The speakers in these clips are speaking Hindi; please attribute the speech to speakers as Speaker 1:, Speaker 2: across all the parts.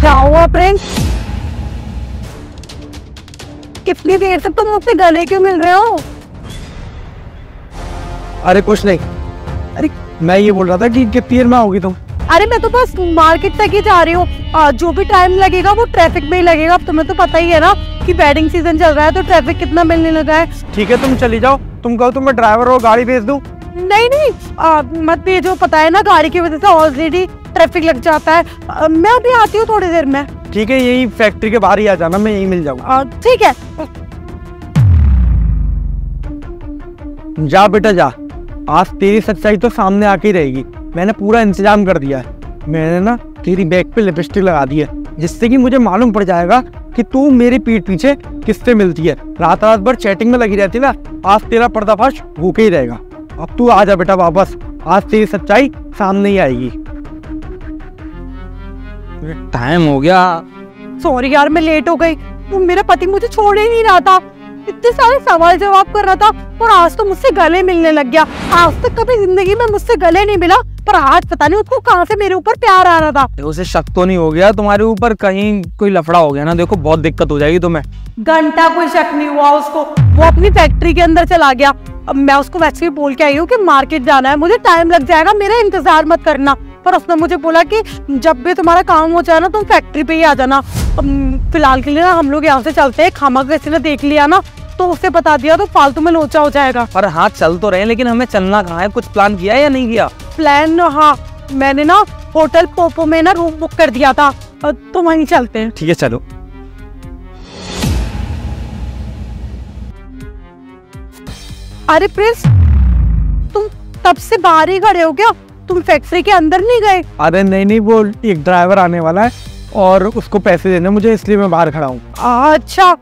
Speaker 1: क्या हुआ प्रिंस? कितनी देर से तुम मुझसे गले क्यों मिल रहे हो?
Speaker 2: अरे कुछ नहीं। अरे मैं ये बोल रहा था कि कितनी देर में आओगी तुम?
Speaker 1: अरे मैं तो बस मार्केट तक ही जा रही हूँ। जो भी टाइम लगेगा वो ट्रैफिक में ही लगेगा। अब तुम्हें तो पता ही है ना कि वेडिंग सीजन चल रहा है, तो ट्रैफिक कितना मिलने लगा है।
Speaker 2: ठीक है तुम चली जाओ। तुम कहो तो मैं ड्राइवर और गाड़ी भेज दूं?
Speaker 1: नहीं नहीं, मत भेजो। पता है ना गाड़ी की वजह से ऑलरेडी ट्रैफिक लग जाता है। मैं अभी आती हूँ थोड़ी देर में।
Speaker 2: ठीक है, यही फैक्ट्री के बाहर ही आ जाना, मैं यही मिल जाऊंगा।
Speaker 1: ठीक है।
Speaker 2: जा बेटा जा, आज तेरी सच्चाई तो सामने आके ही रहेगी। मैंने पूरा इंतजाम कर दिया है। मैंने ना तेरी बैग पे लिपस्टिक लगा दी है, जिससे कि मुझे मालूम पड़ जाएगा कि तू मेरी पीठ पीछे किससे मिलती है। रात रात भर चैटिंग में लगी रहती ना, आज तेरा पर्दाफाश होके ही रहेगा। अब तू आ जा बेटा वापस, आज तेरी सच्चाई सामने ही आएगी।
Speaker 3: टाइम हो गया।
Speaker 1: सॉरी यार, मैं लेट हो गई। मेरा पति मुझे छोड़ ही नहीं रहा था। इतने सारे सवाल जवाब कर रहा था और आज तो मुझसे गले मिलने लग गया। आज तक कभी जिंदगी में मुझसे गले नहीं मिला, पर आज पता नहीं उसको कहां से मेरे ऊपर प्यार आ रहा था।
Speaker 3: उसे शक तो नहीं हो गया तुम्हारे ऊपर? कहीं कोई लफड़ा हो गया ना, देखो बहुत दिक्कत हो जाएगी तुम्हें।
Speaker 1: घंटा कोई शक नहीं हुआ उसको। वो अपनी फैक्ट्री के अंदर चला गया। अब मैं उसको वैसे ही बोल के आई हूँ कि मार्केट जाना है, मुझे टाइम लग जाएगा, मेरा इंतजार मत करना। पर उसने मुझे बोला कि जब भी तुम्हारा काम हो जाए ना, तुम फैक्ट्री पे ही आ जाना। फिलहाल के लिए ना हम लोग यहाँ से चलते हैं। खामा किसी ने देख लिया ना तो उसे बता दिया तो फालतू में लोचा हो जाएगा।
Speaker 3: पर हाँ चल तो रहे, लेकिन हमें चलना कहाँ है? कुछ प्लान किया है या नहीं किया?
Speaker 1: प्लान, हाँ मैंने ना होटल पोपो में ना रूम बुक कर दिया था, तो वहीं चलते हैं।
Speaker 3: ठीक है चलो।
Speaker 1: अरे प्रिंस, तुम तब से बाहर ही खड़े हो क्या? तुम फैक्ट्री के अंदर नहीं गए?
Speaker 2: अरे नहीं, वो एक ड्राइवर आने वाला है और उसको पैसे देने मुझे, इसलिए मैं बाहर खड़ा हूँ।
Speaker 1: अच्छा,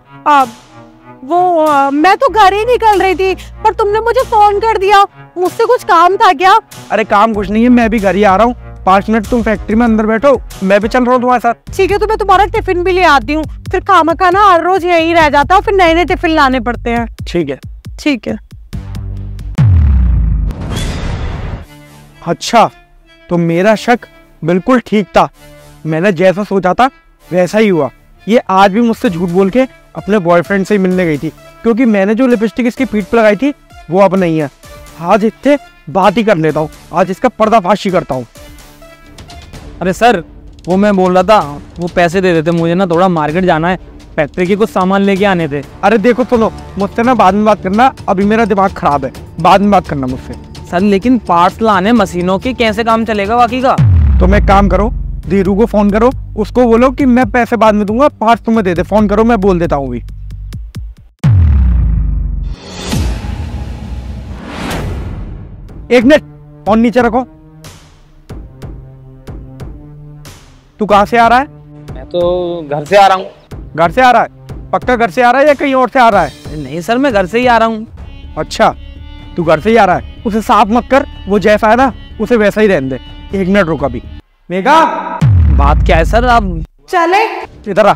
Speaker 1: मैं तो घर ही निकल रही थी, पर तुमने मुझे फोन कर दिया। मुझसे कुछ काम था क्या?
Speaker 2: अरे काम कुछ नहीं है, मैं भी घर ही आ रहा हूँ। 5 मिनट तुम फैक्ट्री में अंदर बैठो, मैं भी चल रहा हूँ तुम्हारे साथ।
Speaker 1: ठीक है, तो मैं तुम्हारा टिफिन भी ले आती हूँ। फिर खामा खाना हर रोज यही रह जाता है, फिर नए नए टिफिन लाने पड़ते हैं।
Speaker 2: ठीक है।
Speaker 1: ठीक है।
Speaker 2: अच्छा, तो मेरा शक बिल्कुल ठीक था। मैंने जैसा सोचा था वैसा ही हुआ। ये आज भी मुझसे झूठ बोल के अपने बॉयफ्रेंड से ही मिलने गई थी, क्योंकि मैंने जो लिपस्टिक इसकी पीठ पर लगाई थी वो अब नहीं है। आज इससे बात ही कर लेता हूँ, आज इसका पर्दाफाश ही करता हूँ।
Speaker 3: अरे सर, वो मैं बोल रहा था, वो पैसे दे देते मुझे ना, थोड़ा मार्केट जाना है, फैक्ट्री के कुछ सामान लेके आने थे।
Speaker 2: अरे देखो सुनो, मुझसे ना बाद में बात करना, अभी मेरा दिमाग खराब है। बाद में बात करना मुझसे।
Speaker 3: सर लेकिन पार्ट्स लाने मशीनों के, कैसे काम चलेगा बाकी का?
Speaker 2: तुम एक काम करो, धीरू को फोन करो, उसको बोलो कि मैं पैसे बाद में दूंगा, पार्ट्स तुम्हें दे दे। फोन करो, मैं बोल देता हूँ भी। एक मिनट, फोन नीचे रखो। तू कहाँ से आ रहा है?
Speaker 3: मैं तो घर से आ रहा हूँ।
Speaker 2: घर से आ रहा है? पक्का घर से आ रहा है या कहीं और से आ रहा है?
Speaker 3: नहीं सर, मैं घर से ही आ रहा हूँ।
Speaker 2: अच्छा, तू घर से ही आ रहा है, उसे साफ मत कर। वो जैसा है ना उसे वैसा ही रहने दे। 1 मिनट रुक अभी। मेघा,
Speaker 3: बात क्या है सर? आप
Speaker 1: चले।
Speaker 2: इधर आ,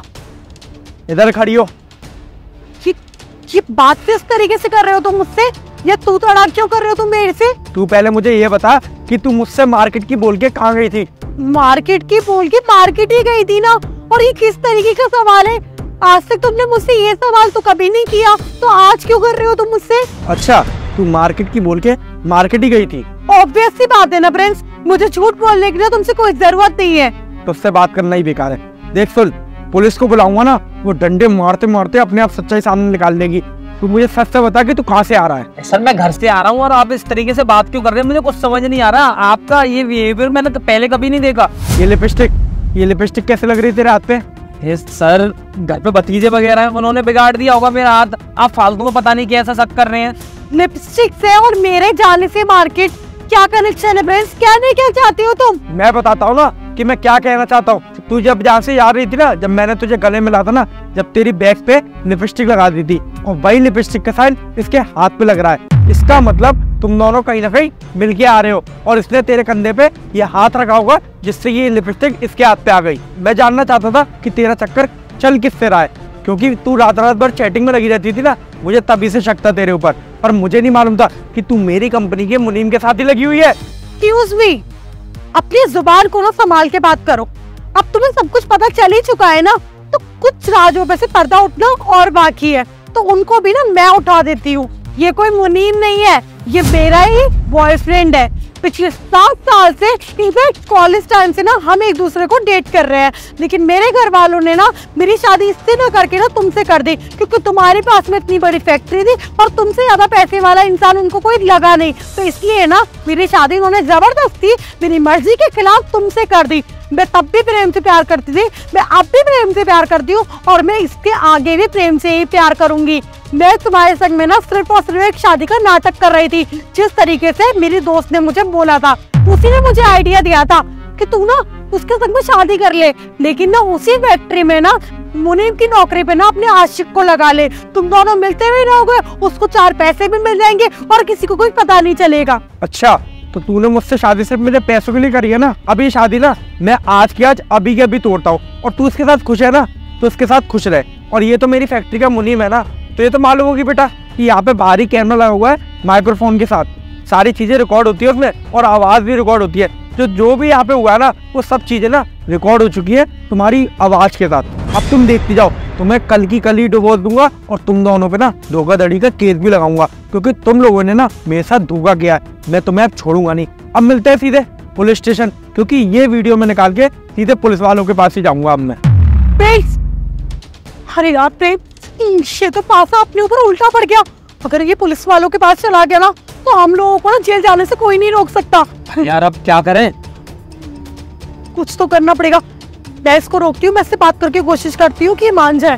Speaker 2: इधर खड़ी हो।
Speaker 1: ये बात किस तरीके से कर रहे हो तुम मुझसे? या तू तड़ाक क्यों कर रहे हो तुम मेरे से?
Speaker 2: तू पहले मुझे ये बता कि तू मुझसे मार्केट की बोल के कहाँ गई थी?
Speaker 1: मार्केट की बोल के मार्केट ही गई थी ना। और ये किस तरीके का सवाल है? आज तक तुमने मुझसे ये सवाल तो कभी नहीं किया, तो आज क्यों कर रहे हो तुम मुझसे?
Speaker 2: अच्छा, तू मार्केट की बोल के मार्केट ही गई थी?
Speaker 1: ऑब्वियस सी बात है ना प्रिंस, मुझे झूठ बोलने की तुमसे कोई जरूरत नहीं है।
Speaker 2: तुझसे बात करना ही बेकार है। देख सुन, पुलिस को बुलाऊंगा ना, वो डंडे मारते मारते अपने आप सच्चाई सामने निकाल देगी। तू मुझे सच से बता कि तू कहाँ से आ रहा है?
Speaker 3: सर मैं घर से आ रहा हूँ और आप इस तरीके से बात क्यों कर रहे हैं? मुझे कुछ समझ नहीं आ रहा। आपका ये बिहेवियर मैंने तो पहले कभी नहीं देखा।
Speaker 2: ये लिपस्टिक कैसे लग रही है तेरे हाथ पे?
Speaker 3: सर घर पे भतीजे वगैरह हैं, उन्होंने बिगाड़ दिया होगा मेरा हाथ। आप फालतू में पता नहीं कैसा शक कर रहे हैं।
Speaker 1: लिपस्टिक से और मेरे जाने से मार्केट क्या कनेक्शन है प्रिंस? क्या नहीं क्या चाहती हो तुम?
Speaker 2: मैं बताता हूँ ना कि मैं क्या कहना चाहता हूँ। तू जब यहाँ से आ रही थी ना, जब मैंने तुझे गले मिला था ना, जब तेरी बैग पे लिपस्टिक लगा दी थी, और वही लिपस्टिक का साइन इसके हाथ पे लग रहा है। इसका मतलब तुम दोनों कहीं ना कहीं मिलके आ रहे हो, और इसने तेरे कंधे पे ये हाथ रखा होगा जिससे ये लिपस्टिक इसके हाथ पे आ गई। मैं जानना चाहता था कि तेरा चक्कर चल किससे रहा है, क्योंकि तू रात रात भर चैटिंग में लगी रहती थी ना, मुझे तभी से शक था तेरे ऊपर। पर मुझे नहीं मालूम था कि तू मेरी कंपनी के मुनीम के साथ ही लगी हुई है।
Speaker 1: एक्सक्यूज मी, अपनी जुबान को ना संभाल के बात करो। अब तुम्हें सब कुछ पता चल ही चुका है ना, तो कुछ राजों पे से पर्दा उठना और बाकी है, तो उनको भी ना मैं उठा देती हूँ। ये कोई मुनीम नहीं है, ये मेरा ही बॉयफ्रेंड है। पिछले 7 साल से इनफैक्ट कॉलेज टाइम से ना हम एक दूसरे को डेट कर रहे हैं, लेकिन मेरे घर वालों ने ना मेरी शादी इससे ना करके ना तुमसे कर दी, क्योंकि तुम्हारे पास में इतनी बड़ी फैक्ट्री थी और तुमसे ज्यादा पैसे वाला इंसान उनको कोई लगा नहीं, तो इसलिए ना मेरी शादी उन्होंने जबरदस्ती मेरी मर्जी के खिलाफ तुमसे कर दी। मैं तब भी प्रेम से प्यार करती थी, मैं अब भी प्रेम से प्यार करती हूँ और मैं इसके आगे भी प्रेम से ही प्यार करूंगी। मैं तुम्हारे संग में ना सिर्फ और सिर्फ एक शादी का नाटक कर रही थी, जिस तरीके से मेरी दोस्त ने मुझे बोला था। उसी ने मुझे आइडिया दिया था कि तू ना उसके संग में शादी कर ले, लेकिन ना उसी फैक्ट्री में ना मुनीम की नौकरी पे ना अपने आशिक को लगा ले। तुम दोनों मिलते हुए रहोगे, उसको 4 पैसे भी मिल जाएंगे और किसी को कोई पता नहीं चलेगा।
Speaker 2: अच्छा, तो तूने मुझसे शादी सिर्फ मेरे पैसों के लिए करी है ना? अभी शादी ना मैं आज की आज अभी के अभी तोड़ता हूँ, और तू उसके साथ खुश है ना, तो उसके साथ खुश रहे। और ये तो मेरी फैक्ट्री का मुनीम है ना, तो ये तो मालूम होगी बेटा कि यहाँ पे बाहरी कैमरा लगा हुआ है माइक्रोफोन के साथ, सारी चीजें रिकॉर्ड होती है उसमें, और आवाज भी रिकॉर्ड होती है। जो भी यहाँ पे हुआ है ना, वो सब चीजें ना रिकॉर्ड हो चुकी है तुम्हारी आवाज के साथ। अब तुम देखती जाओ, तुम्हें कल की कल ही डिवोर्स दूंगा और तुम दोनों पे ना धोखाधड़ी का केस भी लगाऊंगा, क्योंकि तुम लोगों ने ना मेरे साथ धोखा किया है। मैं तुम्हें अब छोड़ूंगा नहीं। अब मिलते हैं सीधे पुलिस स्टेशन, क्योंकि ये वीडियो में निकाल के सीधे पुलिस वालों के पास ही जाऊंगा अब मैं।
Speaker 1: अरे यार प्रेम, ये तो पासा अपने ऊपर उल्टा पड़ गया। अगर ये पुलिस वालों के पास चला गया ना, तो हम लोगों को ना जेल जाने से कोई नहीं रोक सकता।
Speaker 3: यार अब क्या करें?
Speaker 1: कुछ तो करना पड़ेगा। मैं इसको रोकती हूँ, मैं इससे बात करके कोशिश करती हूँ कि ये मान जाए।